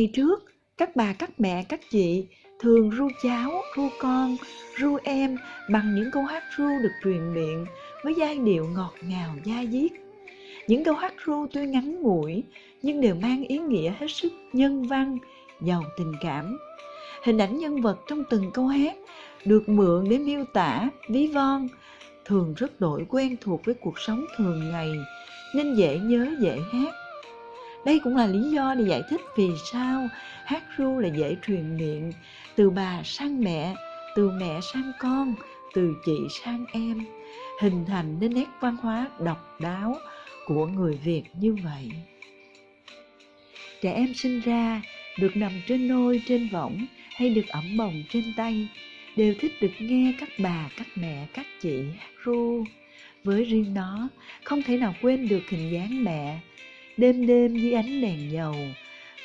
Ngày trước, các bà, các mẹ, các chị thường ru cháu, ru con, ru em bằng những câu hát ru được truyền miệng với giai điệu ngọt ngào da diết. Những câu hát ru tuy ngắn ngủi nhưng đều mang ý nghĩa hết sức nhân văn, giàu tình cảm. Hình ảnh nhân vật trong từng câu hát được mượn để miêu tả, ví von, thường rất đổi quen thuộc với cuộc sống thường ngày nên dễ nhớ dễ hát. Đây cũng là lý do để giải thích vì sao hát ru là dễ truyền miệng, từ bà sang mẹ, từ mẹ sang con, từ chị sang em, hình thành nên nét văn hóa độc đáo của người Việt như vậy. Trẻ em sinh ra được nằm trên nôi, trên võng hay được ẵm bồng trên tay đều thích được nghe các bà, các mẹ, các chị hát ru. Với riêng nó, không thể nào quên được hình dáng mẹ, đêm đêm dưới ánh đèn dầu,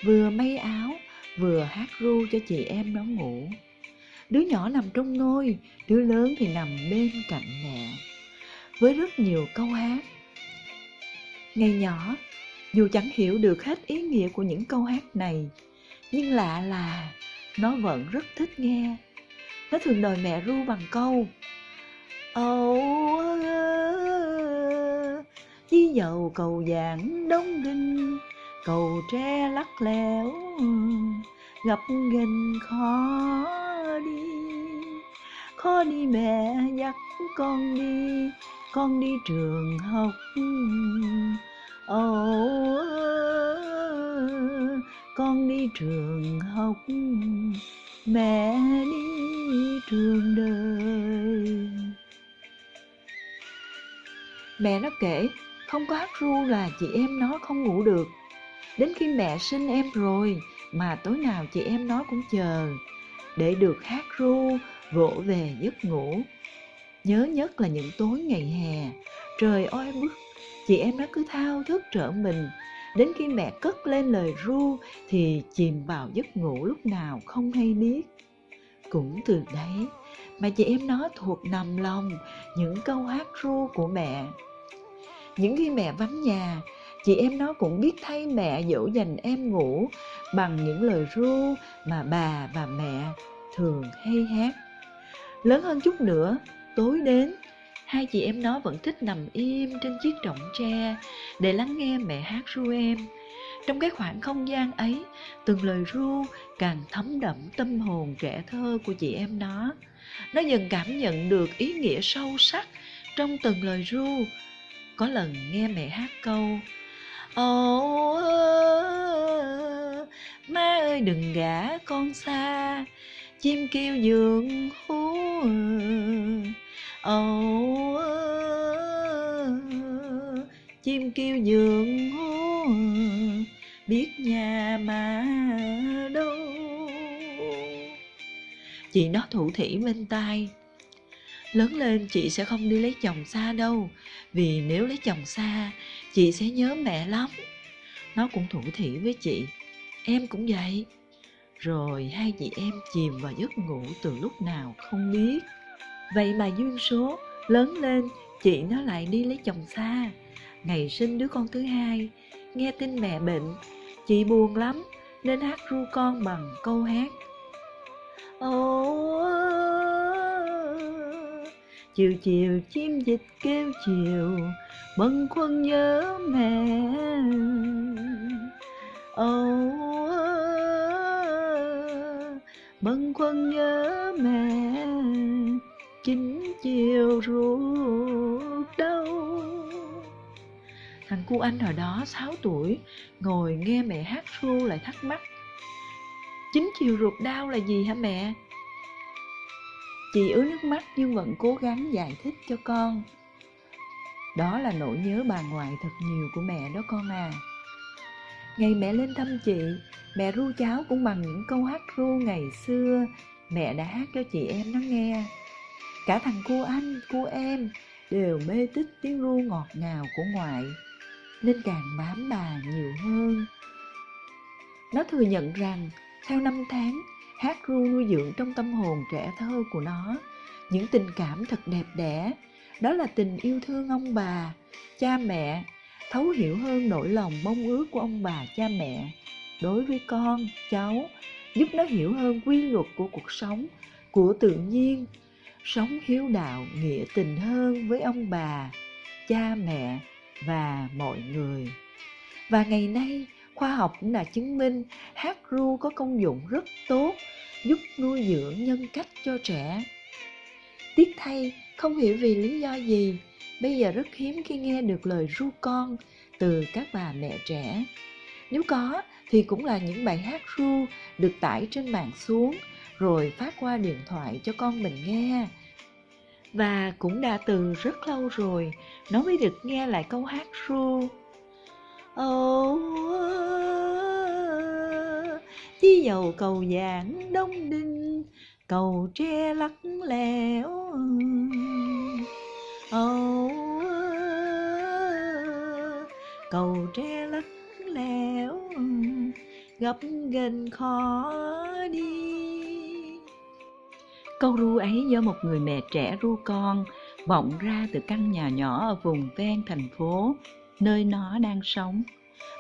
vừa may áo, vừa hát ru cho chị em nó ngủ. Đứa nhỏ nằm trong nôi, đứa lớn thì nằm bên cạnh mẹ. Với rất nhiều câu hát. Ngày nhỏ, dù chẳng hiểu được hết ý nghĩa của những câu hát này, nhưng lạ là nó vẫn rất thích nghe. Nó thường đòi mẹ ru bằng câu: Âu chí dầu cầu vàng đóng đinh, cầu tre lắc léo gập ghềnh khó đi mẹ dắt con đi trường học. Âu con đi trường học, mẹ đi trường đời. Mẹ nó kể không có hát ru là chị em nó không ngủ được. Đến khi mẹ sinh em rồi mà tối nào chị em nó cũng chờ để được hát ru vỗ về giấc ngủ. Nhớ nhất là những tối ngày hè, trời oi bức, chị em nó cứ thao thức trở mình. Đến khi mẹ cất lên lời ru thì chìm vào giấc ngủ lúc nào không hay biết. Cũng từ đấy mà chị em nó thuộc nằm lòng những câu hát ru của mẹ. Những khi mẹ vắng nhà, chị em nó cũng biết thay mẹ dỗ dành em ngủ bằng những lời ru mà bà và mẹ thường hay hát. Lớn hơn chút nữa, tối đến, hai chị em nó vẫn thích nằm im trên chiếc trọng tre để lắng nghe mẹ hát ru em. Trong cái khoảng không gian ấy, từng lời ru càng thấm đậm tâm hồn trẻ thơ của chị em nó. Nó dần cảm nhận được ý nghĩa sâu sắc trong từng lời ru. Có lần nghe mẹ hát câu: Ồ má ơi đừng gả con xa, chim kêu giường hú. Ồ chim kêu giường hú, biết nhà mà đâu. Chị nó thủ thỉ bên tai: Lớn lên chị sẽ không đi lấy chồng xa đâu, vì nếu lấy chồng xa, chị sẽ nhớ mẹ lắm. Nó cũng thủ thỉ với chị: Em cũng vậy. Rồi hai chị em chìm vào giấc ngủ từ lúc nào không biết. Vậy mà duyên số, lớn lên chị nó lại đi lấy chồng xa. Ngày sinh đứa con thứ hai, nghe tin mẹ bệnh, chị buồn lắm nên hát ru con bằng câu hát: Ồ chiều chiều chim dịch kêu chiều, bâng khuâng nhớ mẹ. Ồ bâng khuâng nhớ mẹ, chính chiều ruột đau. Thằng cu anh hồi đó 6 tuổi, ngồi nghe mẹ hát ru lại thắc mắc: Chính chiều ruột đau là gì hả mẹ? Chị ứa nước mắt nhưng vẫn cố gắng giải thích cho con: Đó là nỗi nhớ bà ngoại thật nhiều của mẹ đó con à. Ngày mẹ lên thăm chị, mẹ ru cháu cũng bằng những câu hát ru ngày xưa mẹ đã hát cho chị em nó nghe. Cả thằng cô anh, cô em đều mê tít tiếng ru ngọt ngào của ngoại, nên càng bám bà nhiều hơn. Nó thừa nhận rằng theo năm tháng, hát ru nuôi dưỡng trong tâm hồn trẻ thơ của nó những tình cảm thật đẹp đẽ. Đó là tình yêu thương ông bà, cha mẹ, thấu hiểu hơn nỗi lòng mong ước của ông bà cha mẹ. đối với con, cháu, giúp nó hiểu hơn quy luật của cuộc sống, của tự nhiên, sống hiếu đạo, nghĩa tình hơn với ông bà, cha mẹ và mọi người. Và ngày nay, khoa học cũng đã chứng minh hát ru có công dụng rất tốt, giúp nuôi dưỡng nhân cách cho trẻ. Tiếc thay, không hiểu vì lý do gì, bây giờ rất hiếm khi nghe được lời ru con từ các bà mẹ trẻ. Nếu có, thì cũng là những bài hát ru được tải trên mạng xuống, rồi phát qua điện thoại cho con mình nghe. Và cũng đã từ rất lâu rồi, nó mới được nghe lại câu hát ru. Ồ, chi dầu cầu vàng đông đinh, cầu tre lắc lẻo. Ồ, cầu tre lắc lẻo, gập ghềnh khó đi. Câu ru ấy do một người mẹ trẻ ru con vọng ra từ căn nhà nhỏ ở vùng ven thành phố, nơi nó đang sống.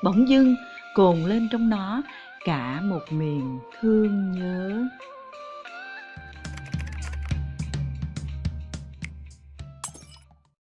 Bỗng dưng cồn lên trong nó cả một miền thương nhớ.